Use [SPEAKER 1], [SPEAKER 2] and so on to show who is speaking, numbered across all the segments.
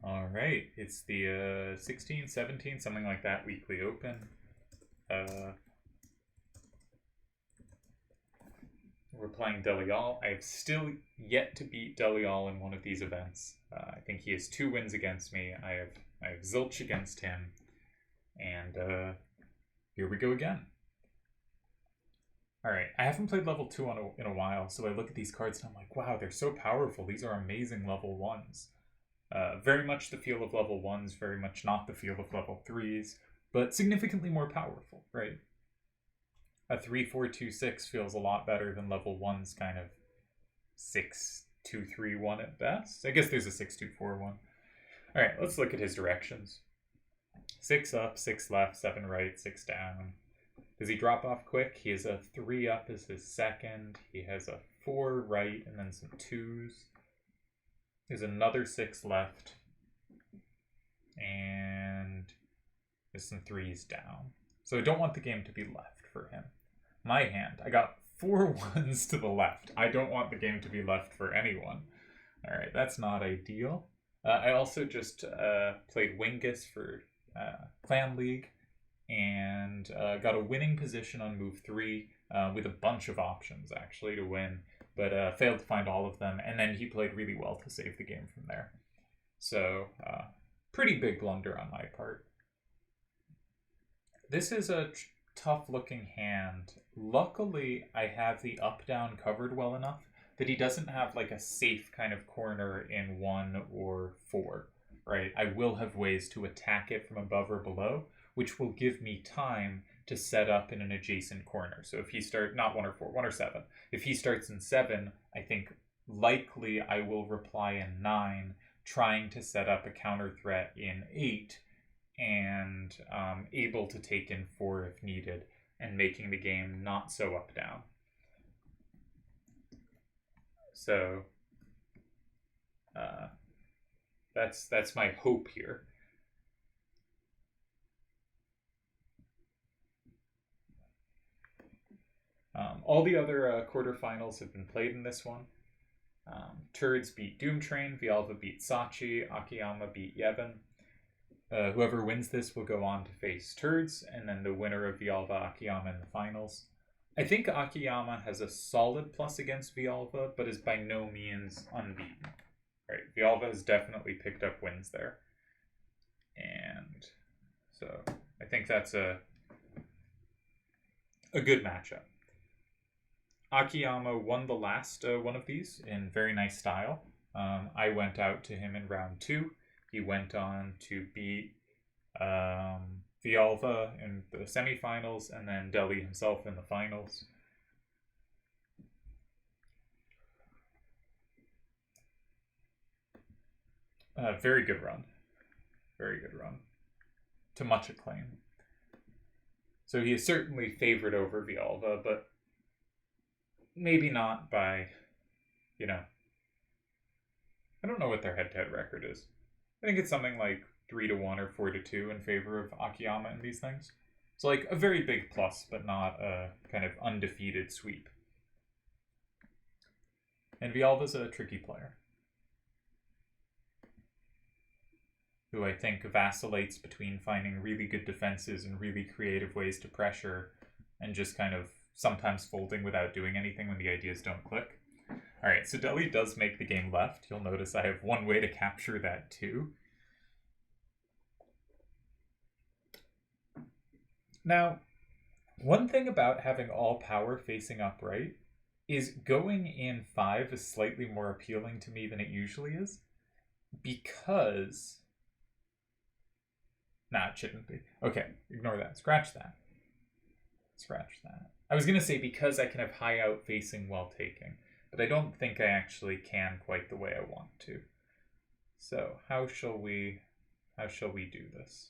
[SPEAKER 1] All right, it's the 16, 17, something like that weekly open. We're playing Delial. I have still yet to beat Delial in one of these events. I think he has 2 wins against me. I have zilch against him, and here we go again. All right, I haven't played level 2 in a while, so I look at these cards and I'm like, wow, they're so powerful. These are amazing level 1s. Very much the feel of level 1s, very much not the feel of level 3s, but significantly more powerful, right? A 3-4-2-6 feels a lot better than level 1's kind of 6-2-3-1 at best. I guess there's a 6-2-4-1. All right, let's look at his directions. 6 up, 6 left, 7 right, 6 down. Does he drop off quick? He has a 3 up as his second. He has a 4 right and then some 2s. There's another 6 left. And there's some 3s down. So I don't want the game to be left for him. My hand, I got 4 1s to the left. I don't want the game to be left for anyone. All right, that's not ideal. I also just played Wingus for Clan League and got a winning position on move 3 with a bunch of options actually to win, but failed to find all of them, and then he played really well to save the game from there. So pretty big blunder on my part. This is a tough looking hand. Luckily, I have the up-down covered well enough that he doesn't have like a safe kind of corner in 1 or 4, right? I will have ways to attack it from above or below, which will give me time to set up in an adjacent corner. So if he starts, not 1 or 4, 1 or 7. If he starts in 7, I think likely I will reply in 9, trying to set up a counter threat in 8, and able to take in 4 if needed, and making the game not so up-down. So that's my hope here. All the other quarterfinals have been played in this one. Turds beat Doomtrain, Vialva beat Sachi, Akiyama beat Yevon. Whoever wins this will go on to face Turds, and then the winner of Vialva Akiyama in the finals. I think Akiyama has a solid plus against Vialva, but is by no means unbeaten. Right, Vialva has definitely picked up wins there. And so I think that's a good matchup. Akiyama won the last one of these in very nice style. I went out to him in round 2. He went on to beat Vialva in the semifinals, and then Deli himself in the finals. Very good run. Very good run. To much acclaim. So he is certainly favored over Vialva, but maybe not by, I don't know what their head-to-head record is. I think it's something like 3-1 or 4-2 in favor of Akiyama in these things. It's like a very big plus, but not a kind of undefeated sweep. And Vialva's a tricky player, who I think vacillates between finding really good defenses and really creative ways to pressure, and just kind of sometimes folding without doing anything when the ideas don't click. All right, so Deli does make the game left. You'll notice I have one way to capture that too. Now, one thing about having all power facing upright is going in 5 is slightly more appealing to me than it usually is, because... Nah, it shouldn't be. Okay, ignore that. Scratch that. Scratch that. I was going to say because I can have high out facing while taking, but I don't think I actually can quite the way I want to. So how shall we do this?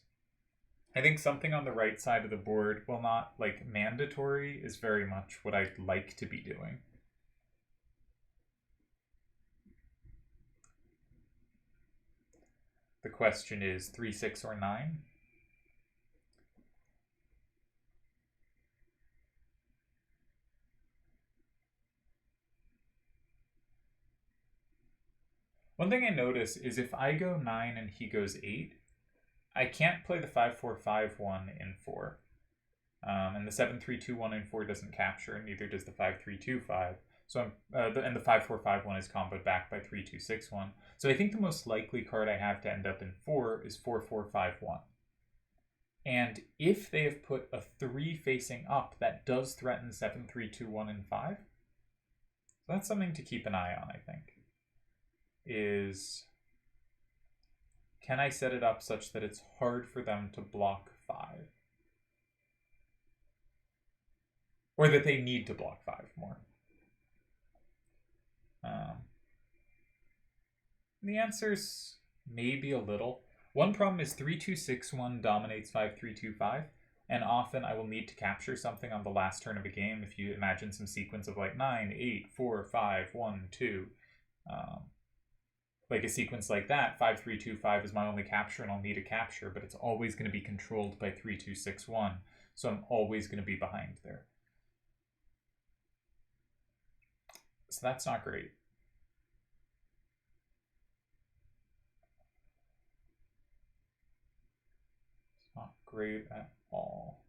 [SPEAKER 1] I think something on the right side of the board, while not like mandatory, is very much what I'd like to be doing. The question is 3, 6, or 9? One thing I notice is if I go 9 and he goes 8, I can't play the 5-4-5-1 in 4. And the 7-3-2-1 in 4 doesn't capture, and neither does the 5-3-2-5. So and the 5-4-5-1 is comboed back by 3-2-6-1. So I think the most likely card I have to end up in 4 is 4-4-5-1. And if they have put a 3 facing up, that does threaten 7-3-2-1 and 5. So that's something to keep an eye on, I think. Is, can I set it up such that it's hard for them to block 5? Or that they need to block 5 more? The answer's maybe a little. One problem is 3-2-6-1 dominates 5-3-2-5, and often I will need to capture something on the last turn of a game. If you imagine some sequence of like 9, 8, 4, 5, 1, 2, like a sequence like that, 5-3-2-5 is my only capture, and I'll need a capture, but it's always going to be controlled by 3-2-6-1, so I'm always going to be behind there. So that's not great. It's not great at all.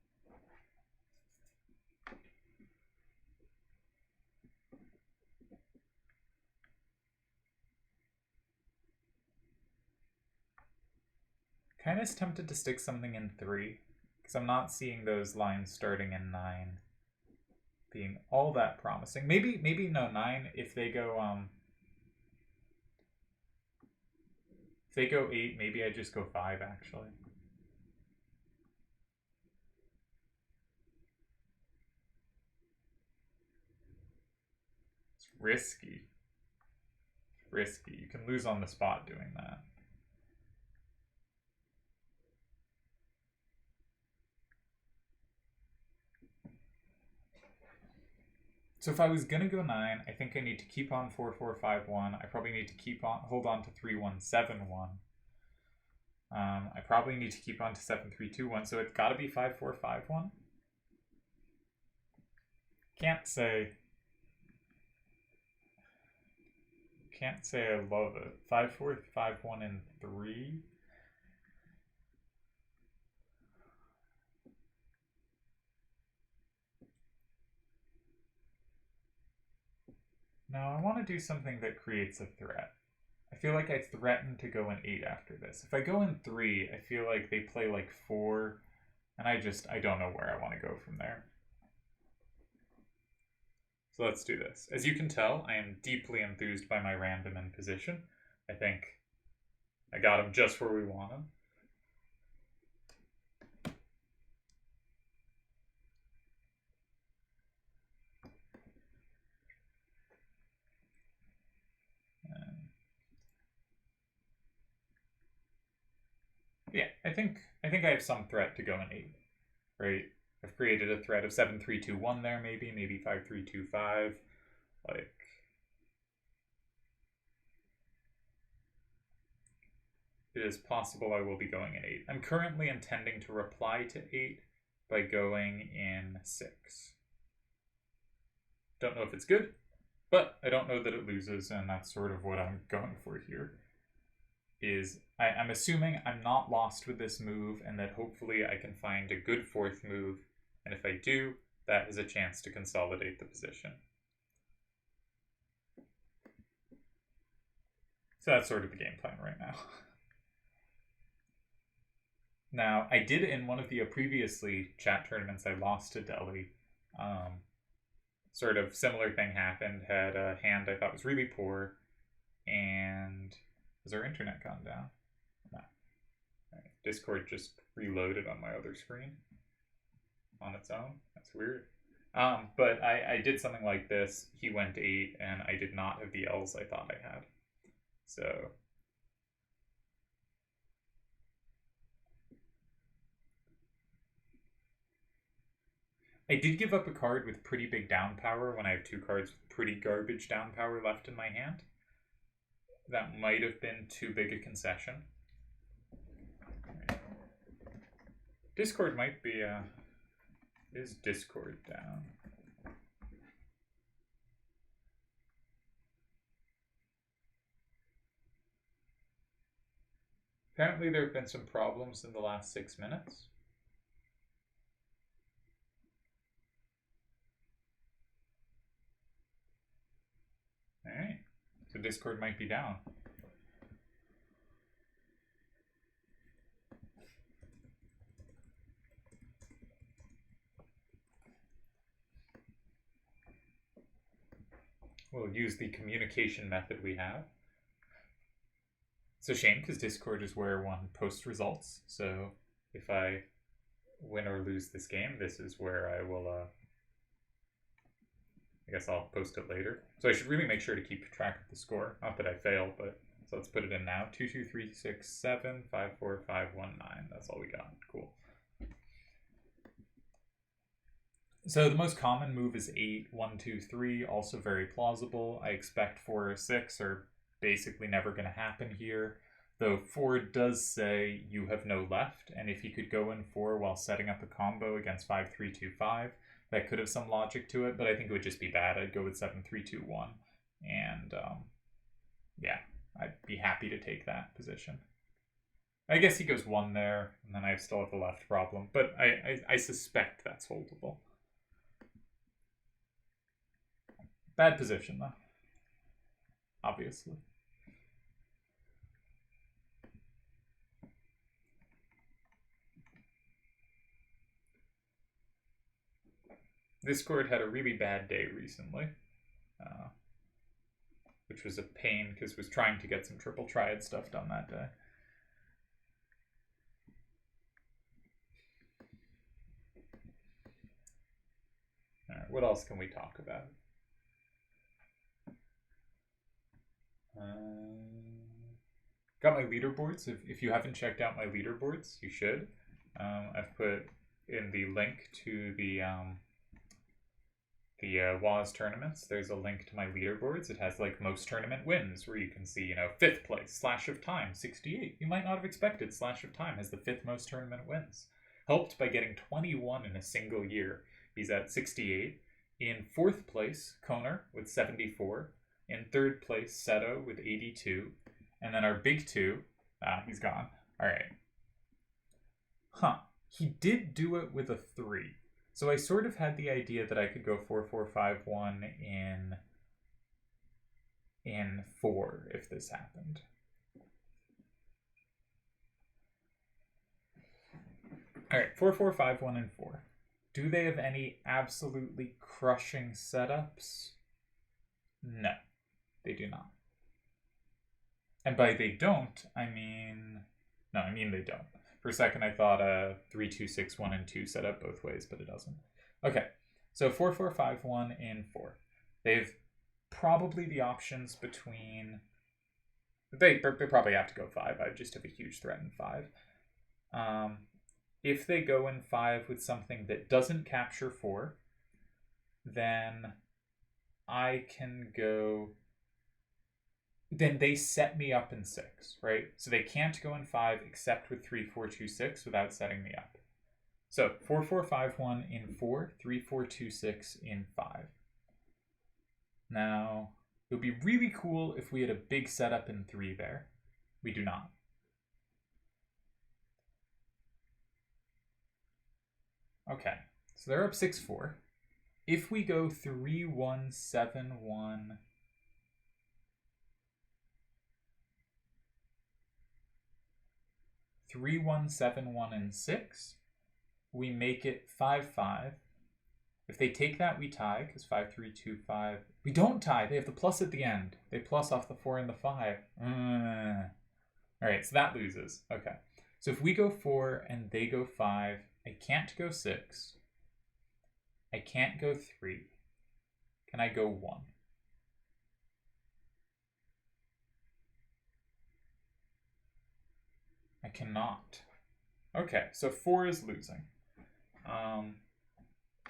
[SPEAKER 1] Kind of tempted to stick something in 3, because I'm not seeing those lines starting in 9 being all that promising. Maybe no, 9 if they go 8, maybe I just go 5 actually. It's risky. Risky. You can lose on the spot doing that. So if I was gonna go 9, I think I need to keep on 4-4-5-1. I probably need to hold on to 3-1-7-1. I probably need to keep on to 7-3-2-1. So it's got to be 5-4-5-1. Can't say I love it. 5-4-5-1 and 3. Now I want to do something that creates a threat. I feel like I threaten to go in 8 after this. If I go in 3, I feel like they play like 4, and I don't know where I want to go from there. So let's do this. As you can tell, I am deeply enthused by my random and position. I think I got him just where we want him. Yeah, I think I have some threat to go in 8, right? I've created a threat of 7-3-2-1 there, maybe 5-3-2-5, like. It is possible I will be going in 8. I'm currently intending to reply to 8 by going in 6. Don't know if it's good, but I don't know that it loses, and that's sort of what I'm going for here. I'm assuming I'm not lost with this move, and that hopefully I can find a good 4th move, and if I do, that is a chance to consolidate the position. So that's sort of the game plan right now. Now, I did in one of the previously chat tournaments, I lost to Deli. Sort of similar thing happened. Had a hand I thought was really poor, and has our internet gone down? No. Right. Discord just reloaded on my other screen on its own. That's weird. But I did something like this. He went 8, and I did not have the L's I thought I had. So I did give up a card with pretty big down power when I have 2 cards with pretty garbage down power left in my hand. That might have been too big a concession. Right. Discord might be is Discord down? Apparently there have been some problems in the last 6 minutes. Alright, so Discord might be down. We'll use the communication method we have. It's a shame because Discord is where one posts results. So if I win or lose this game, this is where I will, I guess I'll post it later. So I should really make sure to keep track of the score. Not that I fail, but so let's put it in now. 2, 2, 3, 6, 7, 5, 4, 5, 1, 9. That's all we got. Cool. So the most common move is 8, 1, 2, 3, also very plausible. I expect 4 or 6 are basically never going to happen here, though 4 does say you have no left, and if you could go in 4 while setting up a combo against 5, 3, 2, 5, that could have some logic to it, but I think it would just be bad. I'd go with 7, 3, 2, 1, and yeah, I'd be happy to take that position. I guess he goes 1 there, and then I still have the left problem, but I suspect that's holdable. Bad position, though. Obviously. Discord had a really bad day recently, which was a pain because was trying to get some triple triad stuff done that day. Alright, what else can we talk about? Got my leaderboards. If you haven't checked out my leaderboards, you should. I've put in the link to the WAS tournaments. There's a link to my leaderboards. It has like most tournament wins, where you can see, 5th place, Slash of Time, 68. You might not have expected Slash of Time has the 5th most tournament wins. Helped by getting 21 in a single year. He's at 68. In 4th place, Koner with 74. In 3rd place, Seto with 82. And then our big 2, he's gone. All right. Huh. He did do it with a 3. So I sort of had the idea that I could go 4, 4, 5, 1 in 4 if this happened. All right, 4, 4, 5, 1, and 4. Do they have any absolutely crushing setups? No, they do not. And by they don't, I mean... No, I mean they don't. For a second, I thought 3, 2, 6, 1, and 2 set up both ways, but it doesn't. Okay, so 4, 4, 5, 1, and 4. They've probably the options between... They probably have to go 5. I just have a huge threat in 5. If they go in 5 with something that doesn't capture 4, then I can go... Then they set me up in 6, right? So they can't go in 5 except with 3, 4, 2, 6 without setting me up. So 4, 4, 5, 1 in 4, 3, 4, 2, 6 in 5. Now, it would be really cool if we had a big setup in 3 there. We do not. Okay, so they're up 6-4. If we go 3, 1, 7, 1... 3, 1, 7, 1, and 6, we make it 5, 5. If they take that, we tie, because 5, 3, 2, 5. We don't tie. They have the plus at the end. They plus off the 4 and the 5. All right, so that loses. Okay. So if we go 4 and they go 5, I can't go 6. I can't go 3. Can I go 1? I cannot. Okay, so 4 is losing.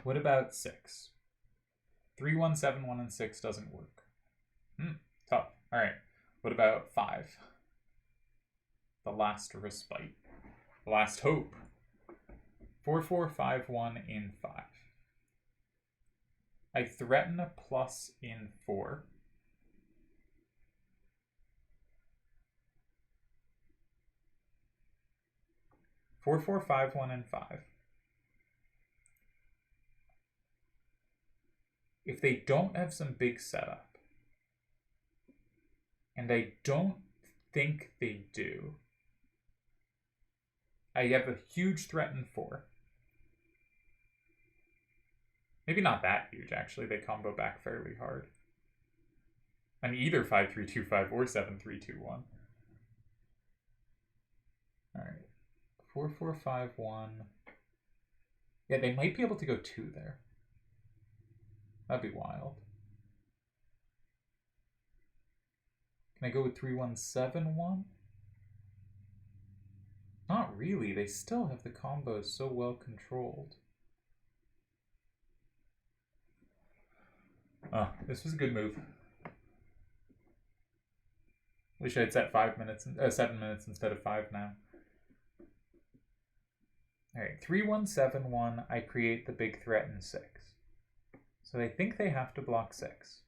[SPEAKER 1] What about 6? 3, 1, 7, 1, and 6 doesn't work. Tough. All right. What about 5? The last respite. The last hope. 4, 4, 5, 1 in 5. I threaten a plus in 4. 4, 4, 5, 1, and 5. If they don't have some big setup, and I don't think they do, I have a huge threat in 4. Maybe not that huge, actually. They combo back fairly hard. And either 5, 3, 2, 5 or 7, 3, 2, 1. Alright. 4, 4, 5, 1. Yeah, they might be able to go 2 there. That'd be wild. Can I go with 3, 1, 7, 1? Not really. They still have the combos so well controlled. Oh, this was a good move. Wish I had set 7 minutes instead of 5 now. Alright, 3, 1, 7, 1. I create the big threat in 6. So I think they have to block 6.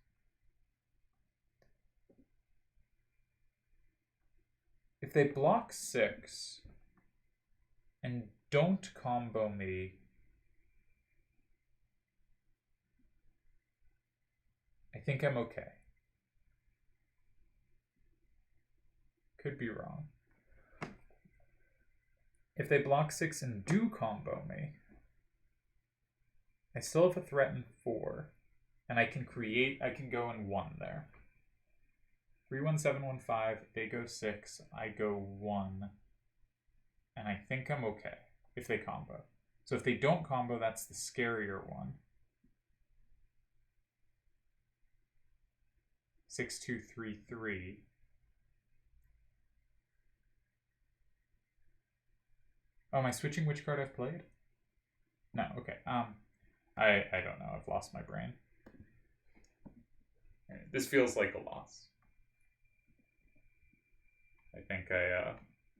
[SPEAKER 1] If they block 6 and don't combo me, I think I'm okay. Could be wrong. If they block 6 and do combo me, I still have a threat in 4, and I can go in 1 there. 3, 1, 7, 1, 5, they go 6, I go 1, and I think I'm okay if they combo. So if they don't combo, that's the scarier one. 6, 2, 3, 3. Oh, am I switching which card I've played? No, okay. I don't know. I've lost my brain. This feels like a loss. I think I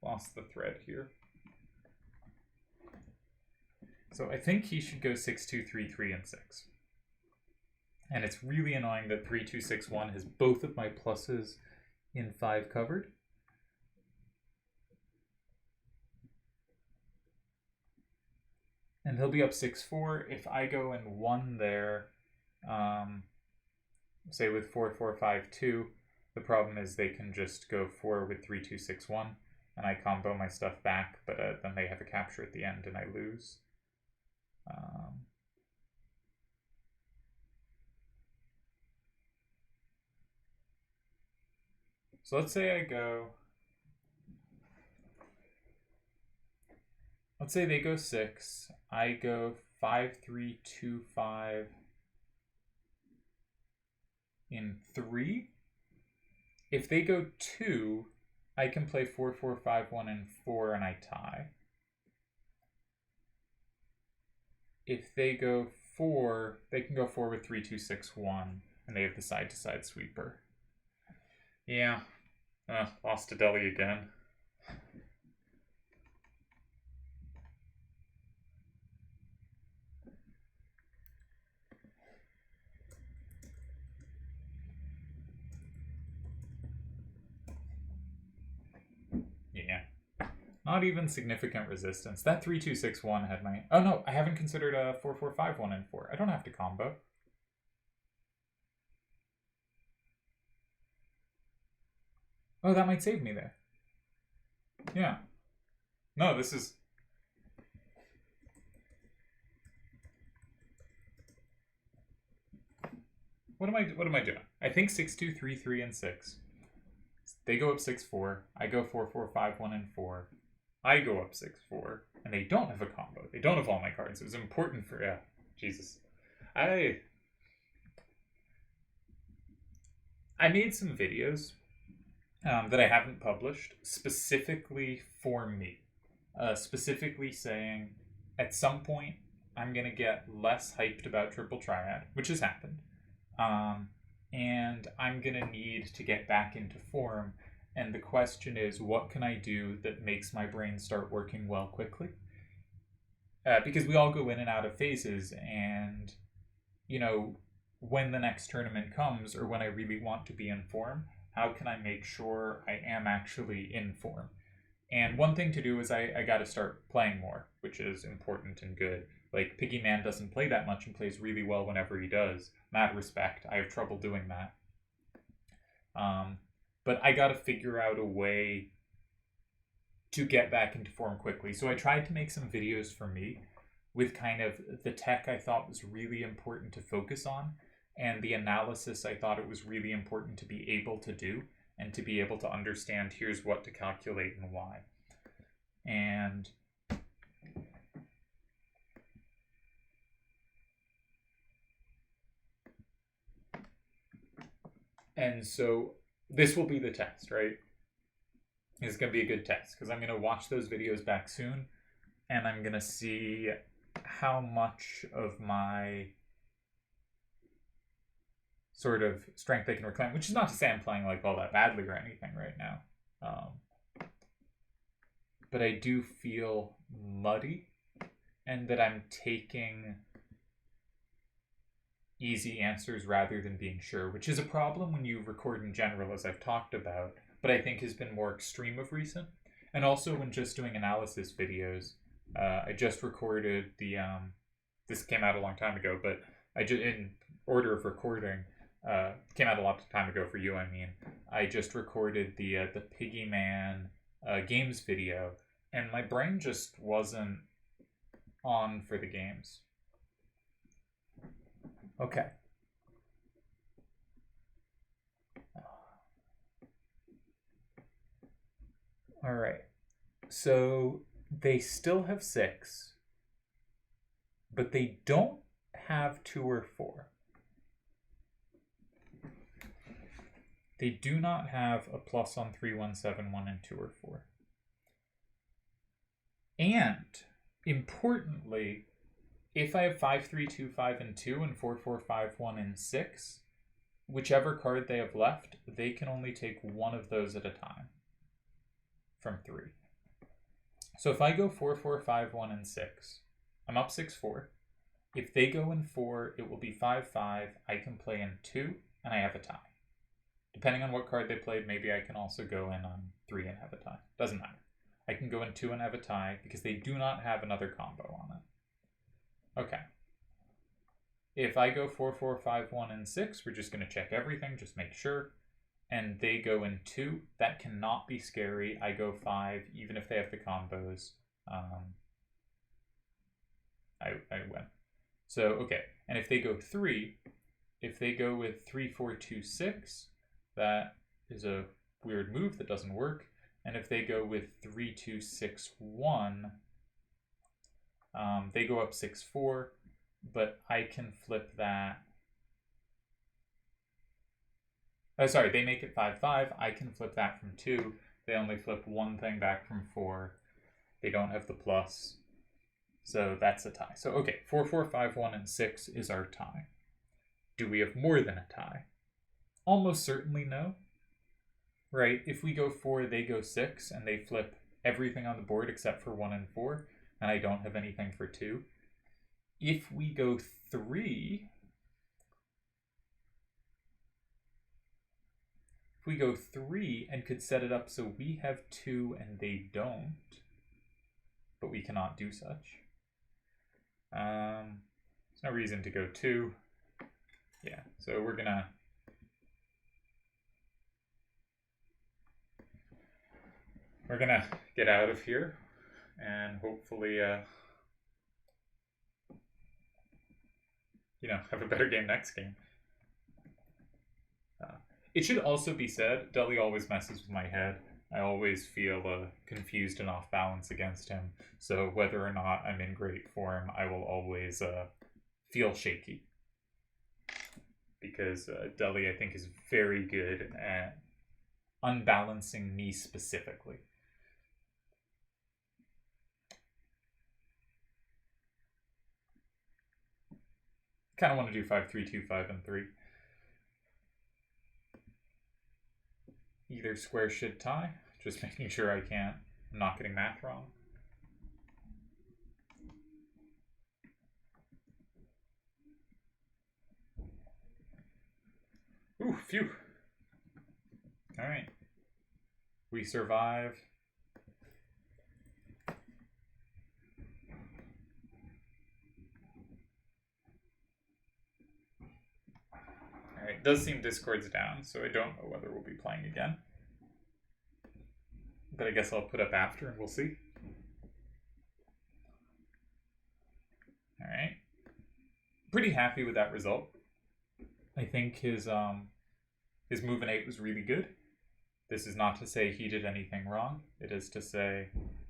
[SPEAKER 1] lost the thread here. So I think he should go 6, 2, 3, 3, and 6. And it's really annoying that 3, 2, 6, 1 has both of my pluses in 5 covered. And he'll be up 6, 4. If I go in 1 there, say with 4, 4, 5, 2, the problem is they can just go 4 with 3, 2, 6, 1, and I combo my stuff back, but then they have a capture at the end and I lose. So let's say let's say they go 6, I go 5, 3, 2, 5 in 3. If they go 2, I can play 4, 4, 5, 1, and 4, and I tie. If they go 4, they can go 4 with 3, 2, 6, 1, and they have the side-to-side sweeper. Yeah. Lost to Deli again. Yeah. Not even significant resistance. That 3, 2, 6, 1 had my... Oh no, I haven't considered a 4, 4, 5, 1, and 4. I don't have to combo. Oh, that might save me there. Yeah. No, this is... What am I doing? I think 6, 2, 3, 3, and 6. They go up 6, 4. I go 4, 4, 5, 1, and 4. I go up 6, 4. And they don't have a combo. They don't have all my cards. It was important for... Yeah. Jesus. I made some videos that I haven't published specifically for me. Specifically saying at some point I'm going to get less hyped about Triple Triad, which has happened. And I'm going to need to get back into form. And the question is, what can I do that makes my brain start working well quickly? Because we all go in and out of phases, and, you know, when the next tournament comes, or when I really want to be in form, how can I make sure I am actually in form? And one thing to do is I got to start playing more, which is important and good. Like, Piggy Man doesn't play that much and plays really well whenever he does. Mad respect. I have trouble doing that. But I got to figure out a way to get back into form quickly. So I tried to make some videos for me with kind of the tech I thought was really important to focus on, and the analysis I thought it was really important to be able to do, and to be able to understand here's what to calculate and why. And so this will be the test, right? It's going to be a good test because I'm going to watch those videos back soon, and I'm going to see how much of my sort of strength I can reclaim, which is not to say I'm playing like all that badly or anything right now. But I do feel muddy, and that I'm taking easy answers rather than being sure, which is a problem when you record in general, as I've talked about, but I think has been more extreme of recent. And also when just doing analysis videos. I just recorded the this came out a long time ago, but I just, in order of recording, came out a long time ago for you, I mean. I just recorded the Piggy Man games video, and my brain just wasn't on for the games. Okay. All right. So they still have 6, but they don't have 2 or 4. They do not have a plus on 3, 1, 7, 1, and 2 or 4. And importantly, if I have 5, 3, 2, 5, and 2, and 4, 4, 5, 1, and 6, whichever card they have left, they can only take one of those at a time from 3. So if I go 4, 4, 5, 1, and 6, I'm up 6, 4. If they go in 4, it will be 5, 5. I can play in 2, and I have a tie. Depending on what card they played, maybe I can also go in on 3 and have a tie. Doesn't matter. I can go in 2 and have a tie because they do not have another combo on it. Okay. If I go 4, 4, 5, 1, and 6, we're just going to check everything, just make sure. And they go in 2, that cannot be scary. I go 5, even if they have the combos. I win. So, okay. And if they go 3, if they go with 3, 4, 2, 6, that is a weird move that doesn't work. And if they go with 3, 2, 6, 1, they go up 6, 4, but I can flip that. Oh, sorry, they make it 5, 5. I can flip that from 2. They only flip one thing back from 4. They don't have the plus. So that's a tie. So, okay, 4, 4, 5, 1, and 6 is our tie. Do we have more than a tie? Almost certainly no. Right? If we go 4, they go 6, and they flip everything on the board except for 1 and 4, and I don't have anything for 2. If we go 3... If we go 3 and could set it up so we have 2 and they don't, but we cannot do such. There's no reason to go 2. Yeah, so we're gonna get out of here and hopefully have a better game next game. It should also be said, Deli always messes with my head. I always feel confused and off balance against him. So whether or not I'm in great form, I will always feel shaky. Because Deli, I think, is very good at unbalancing me specifically. Kind of want to do 5, 3, 2, 5, and 3. Either square should tie. Just making sure I'm not getting math wrong. Ooh, phew. All right. We survive. It does seem Discord's down, so I don't know whether we'll be playing again. But I guess I'll put up after and we'll see. Alright. Pretty happy with that result. I think his move and 8 was really good. This is not to say he did anything wrong. It is to say,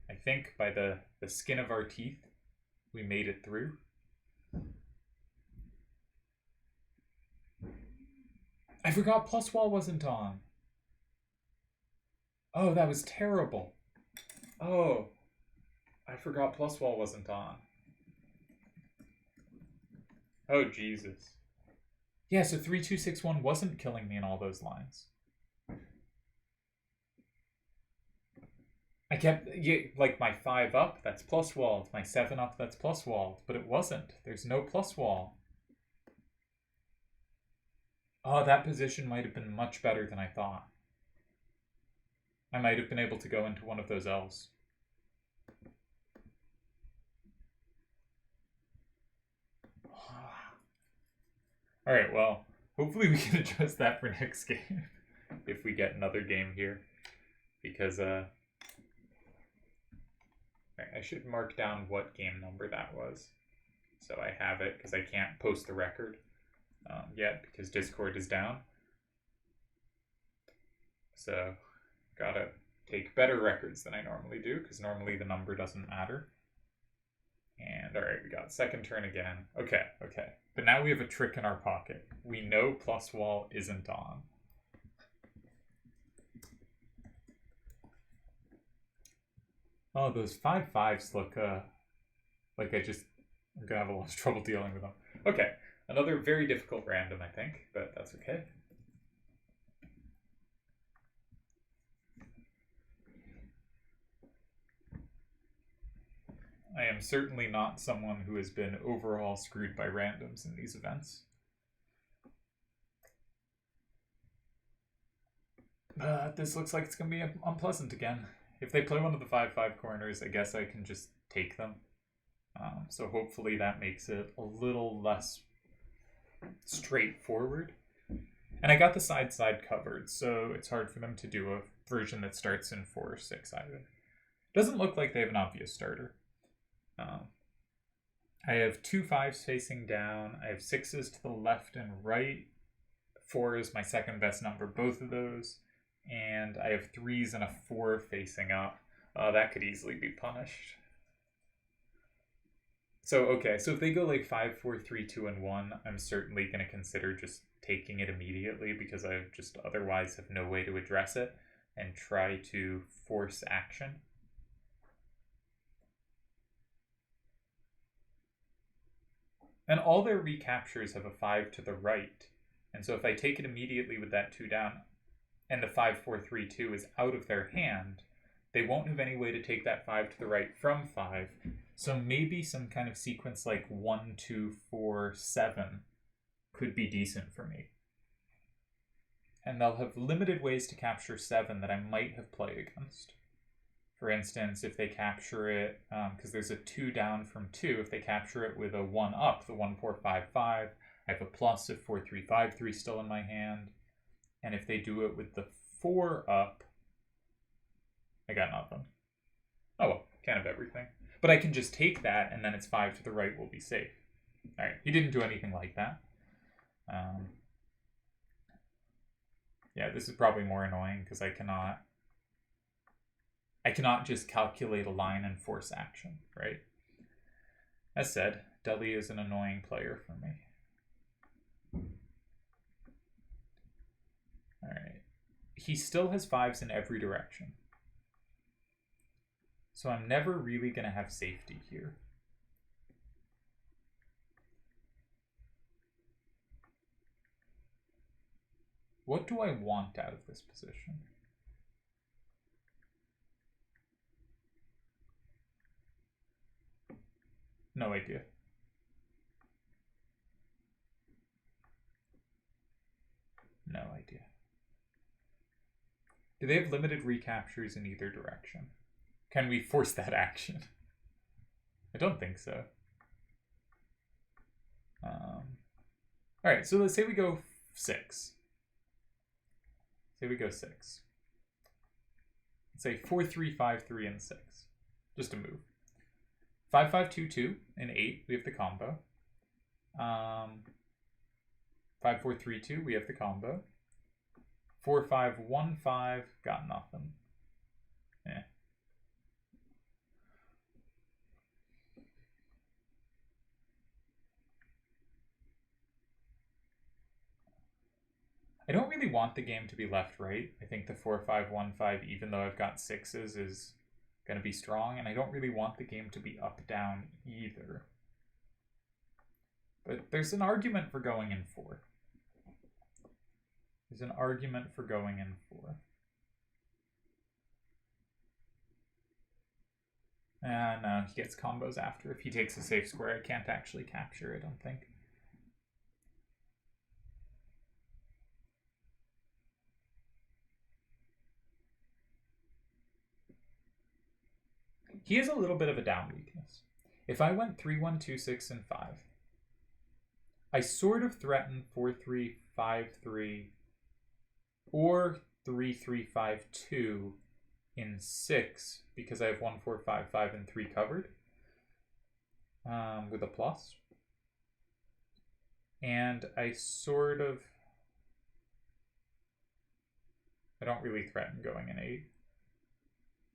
[SPEAKER 1] I think by the skin of our teeth, we made it through. I forgot plus wall wasn't on. Oh, that was terrible. Oh, I forgot plus wall wasn't on. Oh, Jesus. Yeah, so 3261 wasn't killing me in all those lines. I kept, like my 5 up, that's plus walled. My 7 up, that's plus walled. But it wasn't. There's no plus wall. Oh, that position might have been much better than I thought. I might have been able to go into one of those L's. Alright, well, hopefully we can adjust that for next game. If we get another game here. Because, I should mark down what game number that was. So I have it, because I can't post the record yet, because Discord is down. So, gotta take better records than I normally do, because normally the number doesn't matter. And, alright, we got second turn again. Okay. But now we have a trick in our pocket. We know plus wall isn't on. Oh, those 5/5s look, like I'm gonna have a lot of trouble dealing with them. Okay, another very difficult random, I think, but that's okay. I am certainly not someone who has been overall screwed by randoms in these events. This looks like it's going to be unpleasant again. If they play one of the 5/5 corners, I guess I can just take them. So hopefully that makes it a little less straightforward. And I got the side covered, so it's hard for them to do a version that starts in 4 or 6 either. Doesn't look like they have an obvious starter. I have 2 5s facing down. I have 6s to the left and right. 4 is my second best number, both of those. And I have 3s and a 4 facing up. That could easily be punished. So, okay, so if they go like 5, 4, 3, 2, and 1, I'm certainly going to consider just taking it immediately because I just otherwise have no way to address it and try to force action. And all their recaptures have a 5 to the right. And so if I take it immediately with that 2 down, and the 5, 4, 3, 2 is out of their hand, they won't have any way to take that 5 to the right from 5. So maybe some kind of sequence like 1, 2, 4, 7 could be decent for me. And they'll have limited ways to capture 7 that I might have played against. For instance, if they capture it, because there's a 2 down from 2, if they capture it with a 1 up, the 1, 4, 5, 5, I have a plus if 4, 3, 5, 3 still in my hand. And if they do it with the 4 up, I got nothing. Oh well, can't have everything. But I can just take that, and then it's 5 to the right will be safe. Alright, he didn't do anything like that. Yeah, this is probably more annoying, because I cannot just calculate a line and force action, right? As said, Deli is an annoying player for me. Alright. He still has 5s in every direction. So I'm never really going to have safety here. What do I want out of this position? No idea. No idea. Do they have limited recaptures in either direction? Can we force that action? I don't think so. Alright, so let's say we go 6. Say we go 6. Say 4, 3, 5, 3, and 6. Just a move. 5, 5, 2, 2, and 8. We have the combo. 5, 4, 3, 2. We have the combo. 4, 5, 1, 5. Got nothing. Eh. I don't really want the game to be left-right. I think the 4, 5, 1, 5, even though I've got 6s, is going to be strong. And I don't really want the game to be up-down either. But there's an argument for going in 4. There's an argument for going in 4. No, he gets combos after. If he takes a safe square, I can't actually capture, I don't think. He has a little bit of a down weakness. If I went 3, 1, 2, 6, and 5, I sort of threaten 4, 3, 5, 3, or 3, 3, 5, 2 in 6, because I have 1, 4, 5, 5, and 3 covered with a plus. And I sort of... I don't really threaten going in 8.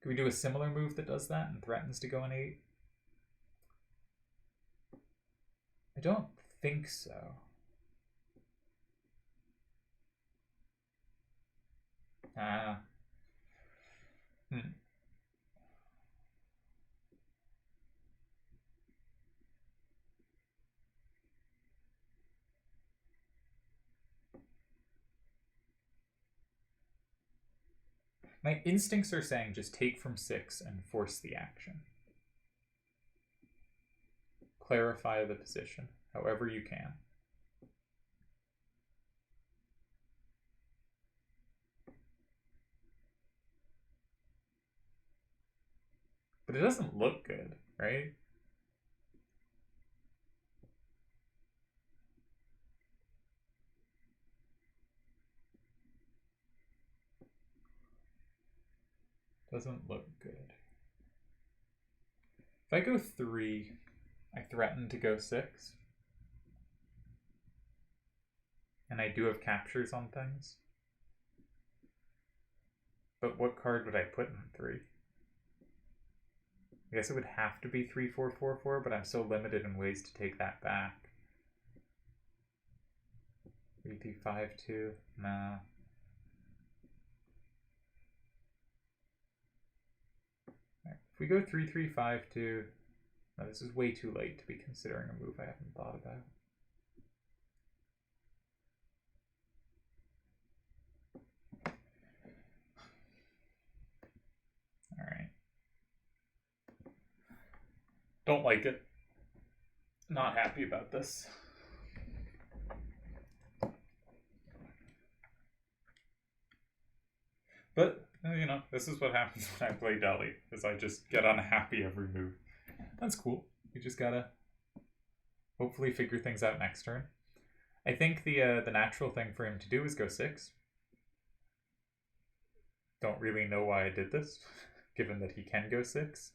[SPEAKER 1] Can we do a similar move that does that and threatens to go in 8? I don't think so. My instincts are saying just take from 6 and force the action. Clarify the position, however you can. But it doesn't look good, right? Doesn't look good. If I go 3, I threaten to go 6. And I do have captures on things. But what card would I put in 3? I guess it would have to be 3, 4, 4, 4, but I'm so limited in ways to take that back. 3, 3, 5, 2. Nah. If we go 3, 3, 5, 2, no, this is way too late to be considering a move I haven't thought about. Alright. Don't like it. Not happy about this. But, you know, this is what happens when I play Deli, is I just get unhappy every move. That's cool. You just gotta hopefully figure things out next turn. I think the natural thing for him to do is go 6. Don't really know why I did this, given that he can go 6.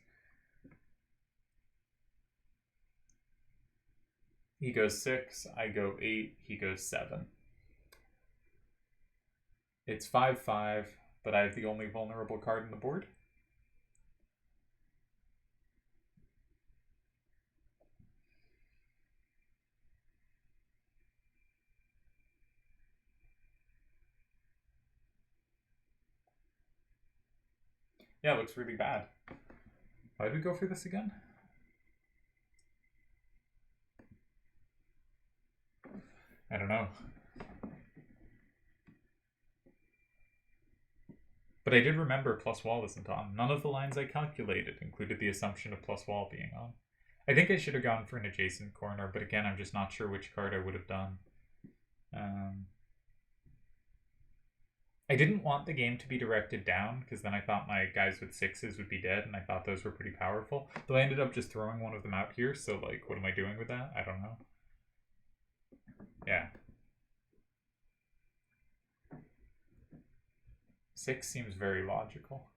[SPEAKER 1] He goes 6, I go 8, he goes 7. It's 5-5, but I have the only vulnerable card on the board. Yeah, it looks really bad. Why did we go for this again? I don't know. But I did remember plus wall isn't on. None of the lines I calculated included the assumption of plus wall being on. I think I should have gone for an adjacent corner, but again, I'm just not sure which card I would have done. I didn't want the game to be directed down, because then I thought my guys with 6s would be dead, and I thought those were pretty powerful. Though I ended up just throwing one of them out here, so, like, what am I doing with that? I don't know. Yeah. 6 seems very logical.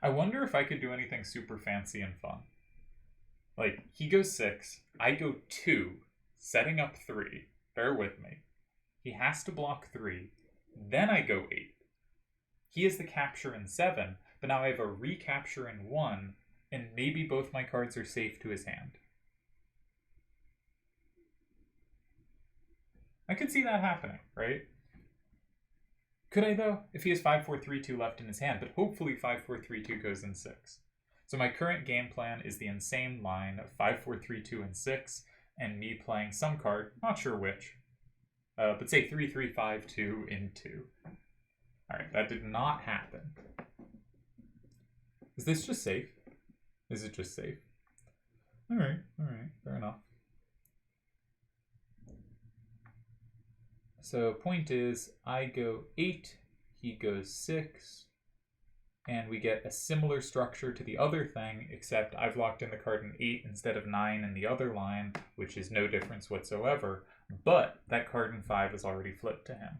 [SPEAKER 1] I wonder if I could do anything super fancy and fun. Like, he goes 6, I go 2, setting up 3. Bear with me. He has to block 3, then I go 8. He has the capture in 7, but now I have a recapture in 1, and maybe both my cards are safe to his hand. I could see that happening, right? Could I, though? If he has 5-4-3-2 left in his hand, but hopefully 5-4-3-2 goes in 6. So my current game plan is the insane line of 5-4-3-2 and 6, and me playing some card, not sure which, but say 3-3-5-2 in 2. Alright, that did not happen. Is this just safe? Is it just safe? Alright, fair enough. So point is, I go 8, he goes 6, and we get a similar structure to the other thing, except I've locked in the card in 8 instead of 9 in the other line, which is no difference whatsoever, but that card in 5 is already flipped to him.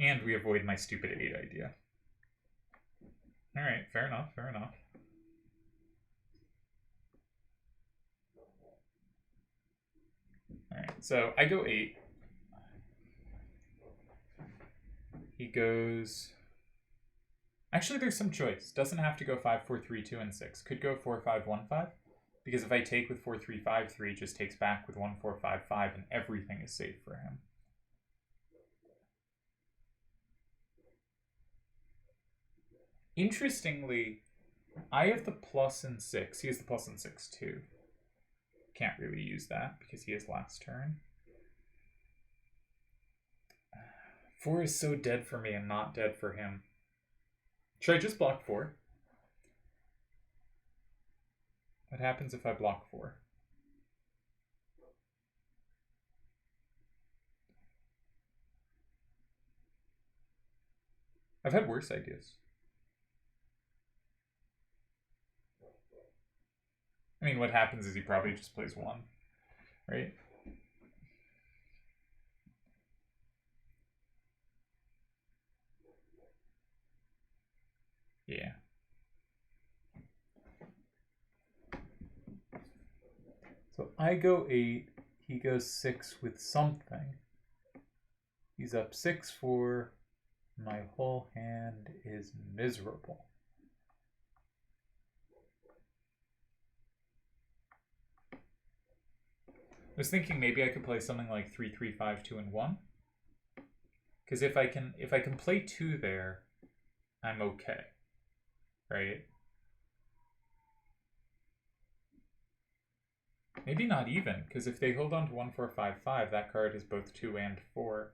[SPEAKER 1] And we avoid my stupid 8 idea. Alright, fair enough, fair enough. Alright, so I go 8. He goes... Actually, there's some choice. Doesn't have to go 5-4-3-2 and 6. Could go 4-5-1-5. Because if I take with 4-3-5-3, it just takes back with 1-4-5-5, and everything is safe for him. Interestingly, I have the plus in 6. He has the plus in 6 too. Can't really use that because he has last turn. 4 is so dead for me and not dead for him. Should I just block 4? What happens if I block 4? I've had worse ideas. I mean, what happens is he probably just plays 1, right? Yeah. So I go 8, he goes 6 with something. He's up 6-4. My whole hand is miserable. I was thinking maybe I could play something like 3-3-5-2 and 1. Because if I can play 2 there, I'm okay. Right? Maybe not even, because if they hold on to 1-4-5-5, that card is both 2 and 4.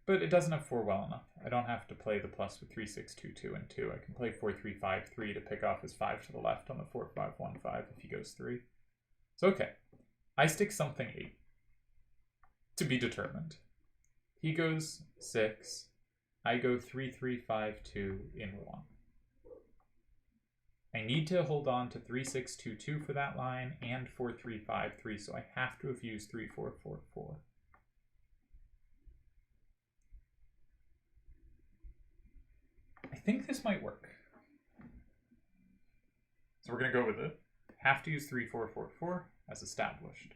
[SPEAKER 1] But it doesn't have 4 well enough. I don't have to play the plus with 3-6-2-2 and 2. I can play 4-3-5-3 to pick off his 5 to the left on the 4-5-1-5 if he goes 3. So okay. I stick something 8. To be determined. He goes 6. I go 3-3-5-2 in 1. I need to hold on to 3-6-2-2 for that line and 4-3-5-3, so I have to have used 3-4-4-4. I think this might work. So we're going to go with it. Have to use 3-4-4-4 as established.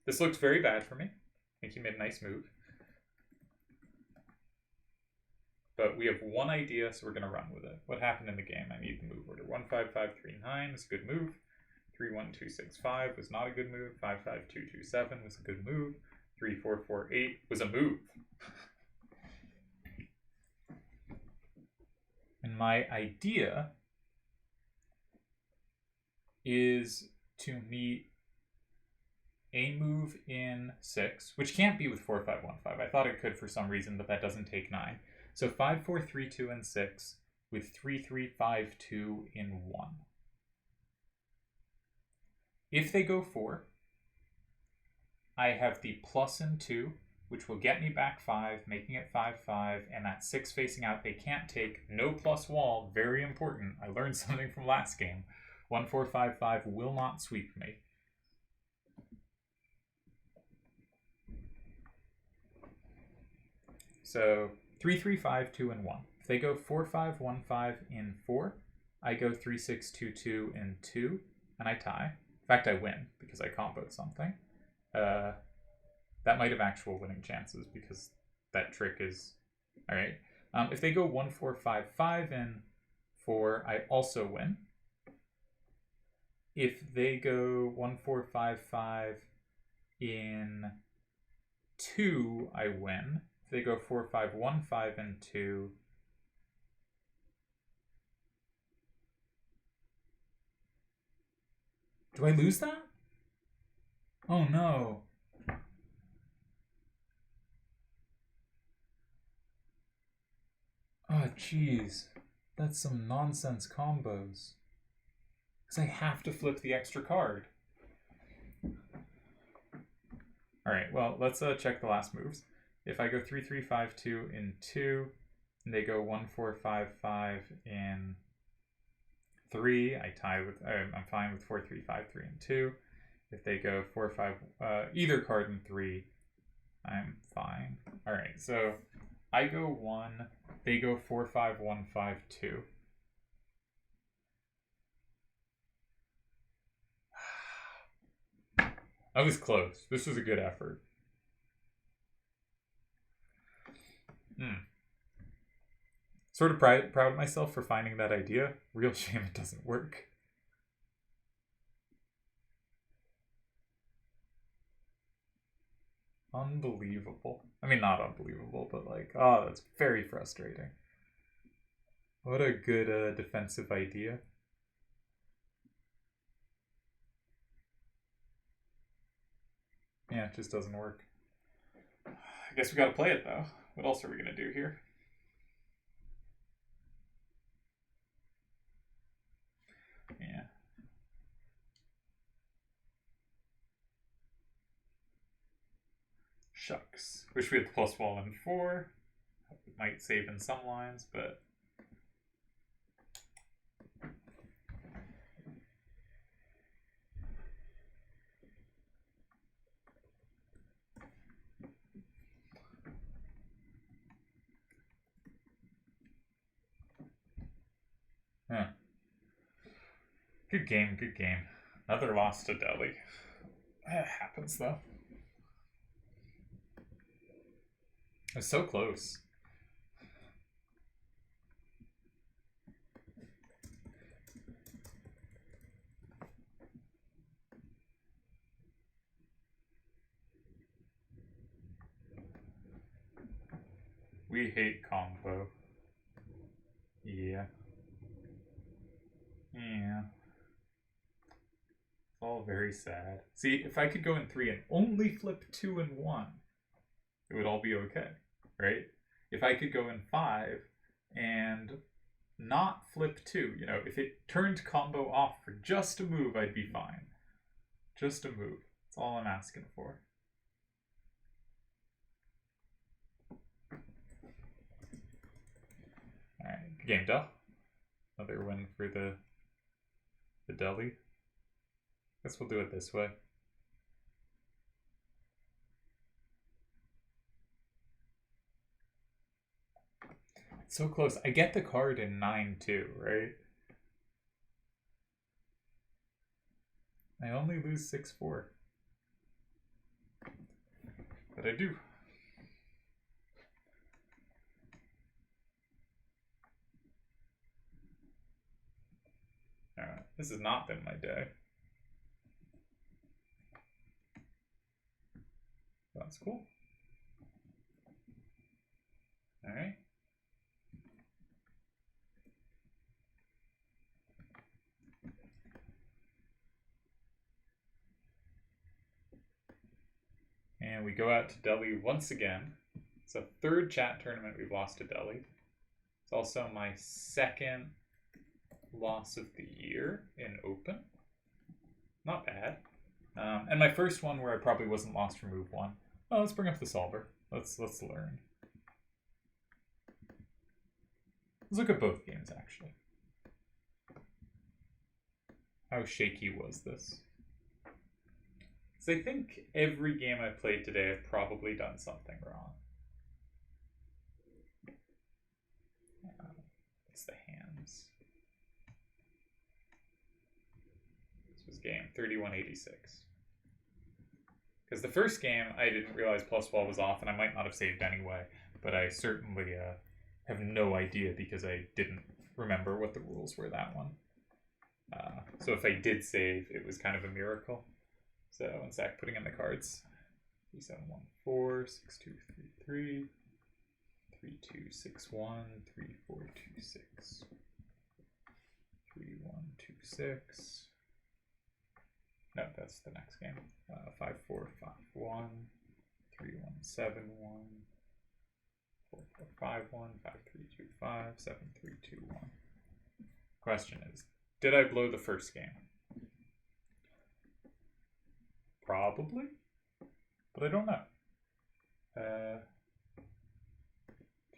[SPEAKER 1] This looks very bad for me. I think he made a nice move. But we have one idea, so we're going to run with it. What happened in the game? I need the move order. 1-5-5-3-9 is a good move. 3-1-2-6-5 was not a good move. 5-5-2-2-7 was a good move. 3-4-4-8 was a move. And my idea is to meet a move in 6, which can't be with 4-5-1-5. I thought it could for some reason, but that doesn't take 9. So 5-4-3-2 in 6 with 3-3-5-2 in 1. If they go 4, I have the plus in 2 which will get me back 5, making it 5-5, and that 6 facing out they can't take. No plus wall, very important. I learned something from last game. 1-4-5-5 will not sweep me. So 3-3-5-2 and 1. If they go 4-5-1-5 in 4, I go 3-6-2-2 in 2, and I tie. In fact, I win because I comboed something. That might have actual winning chances because that trick is... Alright. If they go 1-4-5-5 in 4, I also win. If they go 1-4-5-5 in 2, I win. If they go 4-5-1-5 in 2... Do I lose that? Oh no. Oh jeez. That's some nonsense combos. Because I have to flip the extra card. Alright, well, let's check the last moves. If I go 3-3-5-2 in 2, and they go 1-4-5-5 in 3, I tie with... I'm fine with 4-3-5-3 in 2. If they go 4-5... either card in 3, I'm fine. Alright, so I go 1, they go 4-5-1-5-2. I was close. This was a good effort. Sort of proud of myself for finding that idea. Real shame it doesn't work. Unbelievable. I mean, not unbelievable, but like, oh, that's very frustrating. What a good defensive idea. Yeah, it just doesn't work. I guess we gotta play it, though. What else are we gonna do here? Yeah. Shucks. Wish we had the plus wall in 4. It might save in some lines, but... Huh. Good game, good game. Another loss to Deli. It happens, though. It was so close. We hate combo. Yeah. Yeah. It's all very sad. See, if I could go in 3 and only flip 2 and 1, it would all be okay, right? If I could go in 5 and not flip 2, you know, if it turned combo off for just a move, I'd be fine. Just a move. That's all I'm asking for. Alright, game Del. Another win for the Deli. Guess we'll do it this way. It's so close. I get the card in 9 too, right? I only lose 6-4. But I do. Alright, this has not been my day. That's cool. Alright. And we go out to Deli once again. It's a 3rd chat tournament we've lost to Deli. It's also my 2nd loss of the year in Open. Not bad. And my first one where I probably wasn't lost for move 1. Oh, let's bring up the solver. Let's learn. Let's look at both games, actually. How shaky was this? So I think every game I've played today, I've probably done something wrong. What's the hands? This was game 3186. Because the first game, I didn't realize plus wall was off, and I might not have saved anyway, but I certainly have no idea because I didn't remember what the rules were that one. So if I did save, it was kind of a miracle. So one sec, putting in the cards. 3714, 6233, 3261, 3426, 3126. No, that's the next game. 5451, 3171, 4451, 5325, 7321. Question is, did I blow the first game? Probably, but I don't know.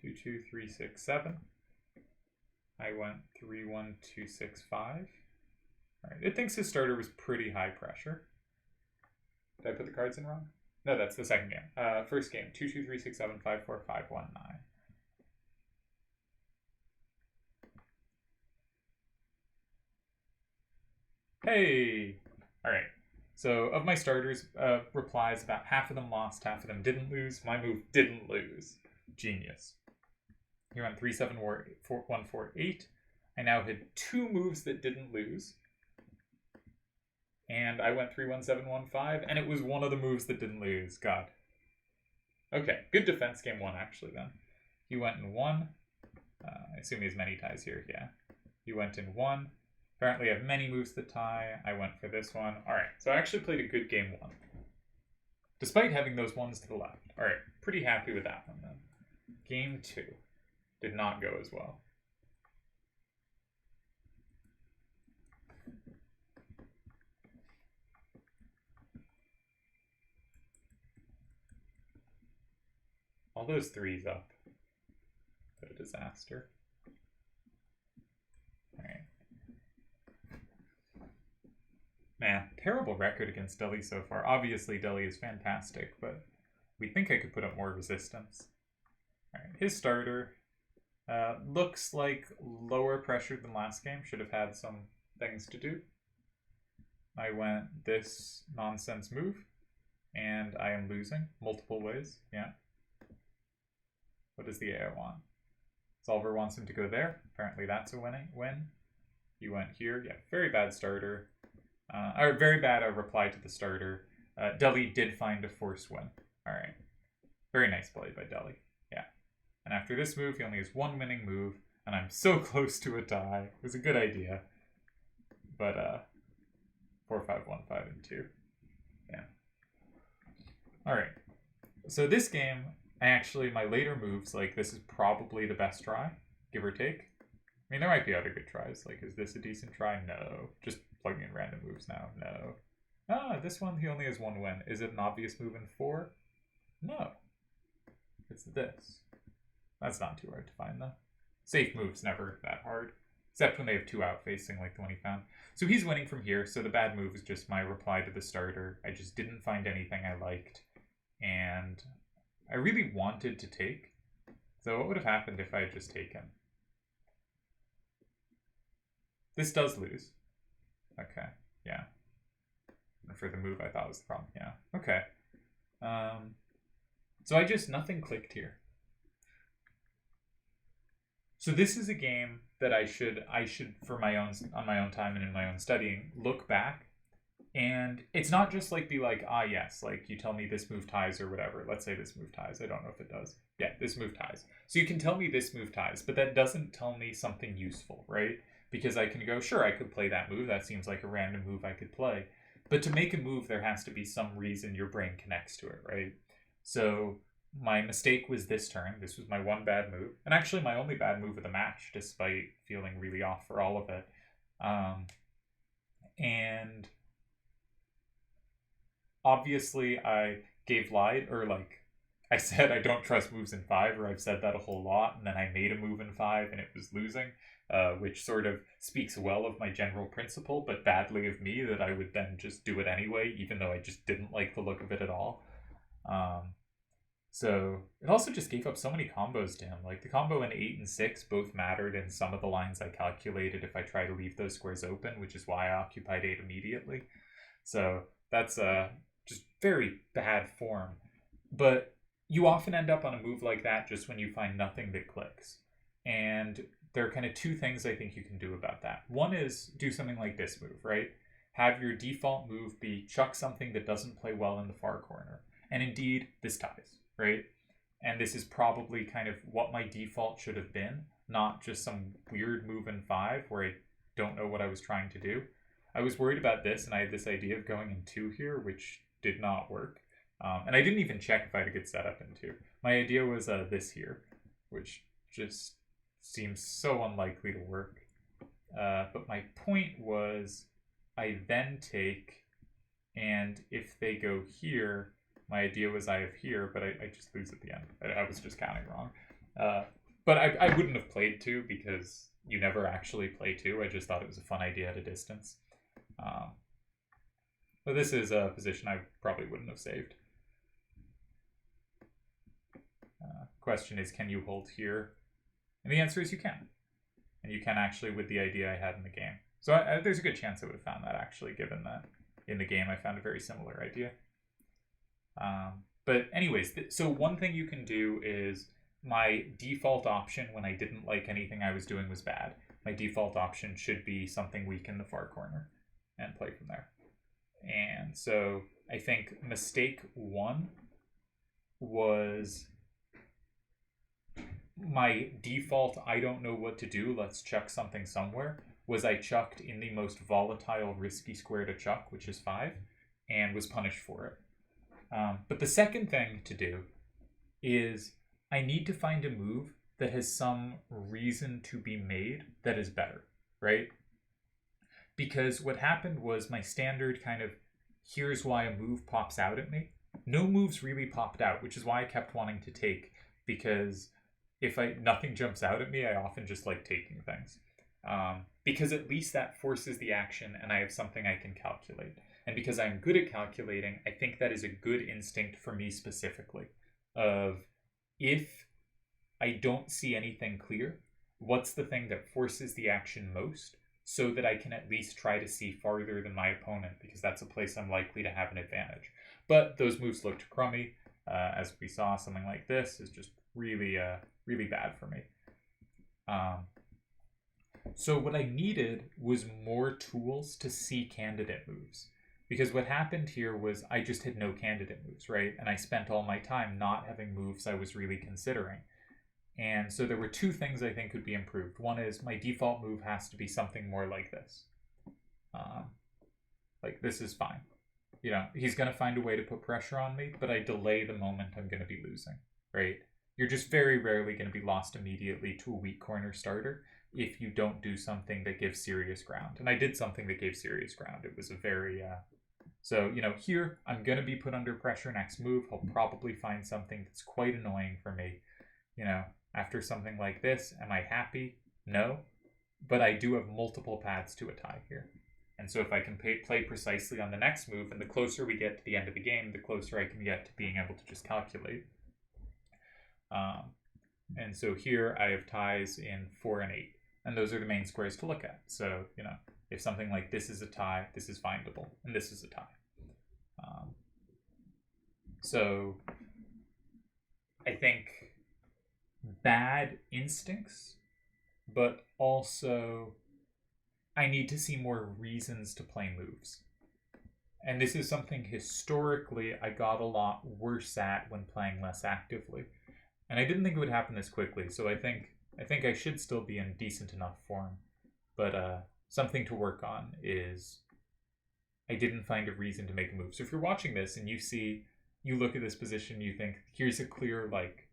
[SPEAKER 1] 22367. I went 31265. All right. It thinks his starter was pretty high pressure. Did I put the cards in wrong? No, that's the second game. First game 22367 54519. Hey! All right. So of my starters, replies, about half of them lost, half of them didn't lose. My move didn't lose. Genius. He went 37148. I now had two moves that didn't lose. And I went 31715, and it was one of the moves that didn't lose. God. Okay, good defense game one, actually, then. He went in one. I assume he has many ties here, yeah. He went in one. Apparently I have many moves that tie. I went for this one. Alright, so I actually played a good game one. Despite having those ones to the left. Alright, pretty happy with that one, then. Game two. Did not go as well. All those threes up. What a disaster. Alright. Man, terrible record against Deli so far. Obviously, Deli is fantastic, but we think I could put up more resistance. Alright, his starter looks like lower pressure than last game. Should have had some things to do. I went this nonsense move, and I am losing multiple ways. Yeah. What does the AI want? Solver wants him to go there. Apparently that's a win. He went here. Yeah, very bad starter. Or very bad reply to the starter. Deli did find a force win. Alright. Very nice play by Deli. Yeah. And after this move, he only has one winning move, and I'm so close to a tie. It was a good idea. But, 4, 5, 1, 5, and 2. Yeah. Alright. So this game, my later moves, like, this is probably the best try, give or take. I mean, there might be other good tries. Like, is this a decent try? No. Just plugging in random moves now. No. Ah, this one, he only has one win. Is it an obvious move in 4? No. It's this. That's not too hard to find, though. Safe move's never that hard. Except when they have two out facing, like the one he found. So he's winning from here, so the bad move is just my reply to the starter. I just didn't find anything I liked. And I really wanted to take. So what would have happened if I had just taken? This does lose. Okay, yeah. And for the move, I thought was the problem. Yeah, okay. So nothing clicked here. So this is a game that I should on my own time and in my own studying, look back. And it's not just like be like, ah, yes, like you tell me this move ties or whatever. Let's say this move ties. I don't know if it does. Yeah, this move ties. So you can tell me this move ties, but that doesn't tell me something useful, right? Because I can go, sure, I could play that move. That seems like a random move I could play. But to make a move, there has to be some reason your brain connects to it, right? So my mistake was this turn. This was my one bad move. And actually my only bad move of the match, despite feeling really off for all of it. And obviously I gave lied, or like, I said I don't trust moves in 5, or I've said that a whole lot, and then I made a move in 5 and it was losing, which sort of speaks well of my general principle, but badly of me that I would then just do it anyway, even though I just didn't like the look of it at all. So it also just gave up so many combos to him. Like the combo in 8 and 6 both mattered in some of the lines I calculated if I try to leave those squares open, which is why I occupied 8 immediately. So that's just very bad form. But you often end up on a move like that just when you find nothing that clicks. And there are kind of two things I think you can do about that. One is do something like this move, right? Have your default move be chuck something that doesn't play well in the far corner. And indeed, this ties, right? And this is probably kind of what my default should have been, not just some weird move in 5 where I don't know what I was trying to do. I was worried about this, and I had this idea of going in 2 here, which did not work. And I didn't even check if I had a good setup in 2. My idea was this here, which just seems so unlikely to work. But my point was I then take, and if they go here, my idea was I have here, but I just lose at the end. I was just counting wrong. But I wouldn't have played 2 because you never actually play 2. I just thought it was a fun idea at a distance. But this is a position I probably wouldn't have saved. Question is, can you hold here? And the answer is you can. And you can actually with the idea I had in the game. So there's a good chance I would have found that actually, given that in the game I found a very similar idea. But anyways, so one thing you can do is my default option when I didn't like anything I was doing was bad. My default option should be something weak in the far corner and play from there. And so I think mistake 1 was my default I don't know what to do, let's chuck something somewhere, was I chucked in the most volatile risky square to chuck, which is 5, and was punished for it. But the second thing to do is I need to find a move that has some reason to be made that is better, right? Because what happened was my standard kind of, here's why a move pops out at me. No moves really popped out, which is why I kept wanting to take, because if nothing jumps out at me, I often just like taking things. Because at least that forces the action and I have something I can calculate. And because I'm good at calculating, I think that is a good instinct for me specifically. Of if I don't see anything clear, what's the thing that forces the action most, so that I can at least try to see farther than my opponent, because that's a place I'm likely to have an advantage. But those moves looked crummy. As we saw, something like this is just really, really bad for me. So what I needed was more tools to see candidate moves. Because what happened here was I just had no candidate moves, right? And I spent all my time not having moves I was really considering. And so there were 2 things I think could be improved. One is my default move has to be something more like this. Like this is fine. You know, he's going to find a way to put pressure on me, but I delay the moment I'm going to be losing, right? You're just very rarely going to be lost immediately to a weak corner starter if you don't do something that gives serious ground. And I did something that gave serious ground. It was a very... So, you know, here, I'm going to be put under pressure next move. He'll probably find something that's quite annoying for me. You know, after something like this, am I happy? No. But I do have multiple paths to a tie here. And so if I can play precisely on the next move, and the closer we get to the end of the game, the closer I can get to being able to just calculate. And so here I have ties in 4 and 8. And those are the main squares to look at. So, you know, if something like this is a tie, this is findable, and this is a tie. So I think bad instincts, but also I need to see more reasons to play moves. And this is something historically I got a lot worse at when playing less actively. And I didn't think it would happen this quickly, so I think I should still be in decent enough form. But something to work on is I didn't find a reason to make a move. So if you're watching this and you look at this position, you think, here's a clear, like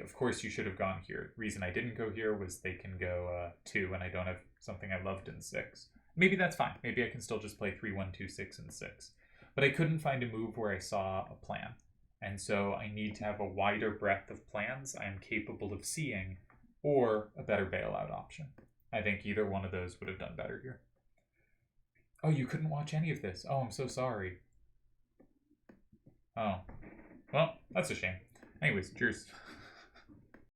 [SPEAKER 1] of course you should have gone here. The reason I didn't go here was they can go 2 and I don't have something I loved in 6. Maybe that's fine. Maybe I can still just play 3, 1, 2, 6, and 6. But I couldn't find a move where I saw a plan. And so I need to have a wider breadth of plans I am capable of seeing, or a better bailout option. I think either one of those would have done better here. Oh, you couldn't watch any of this. Oh, I'm so sorry. Oh. Well, that's a shame. Anyways, cheers.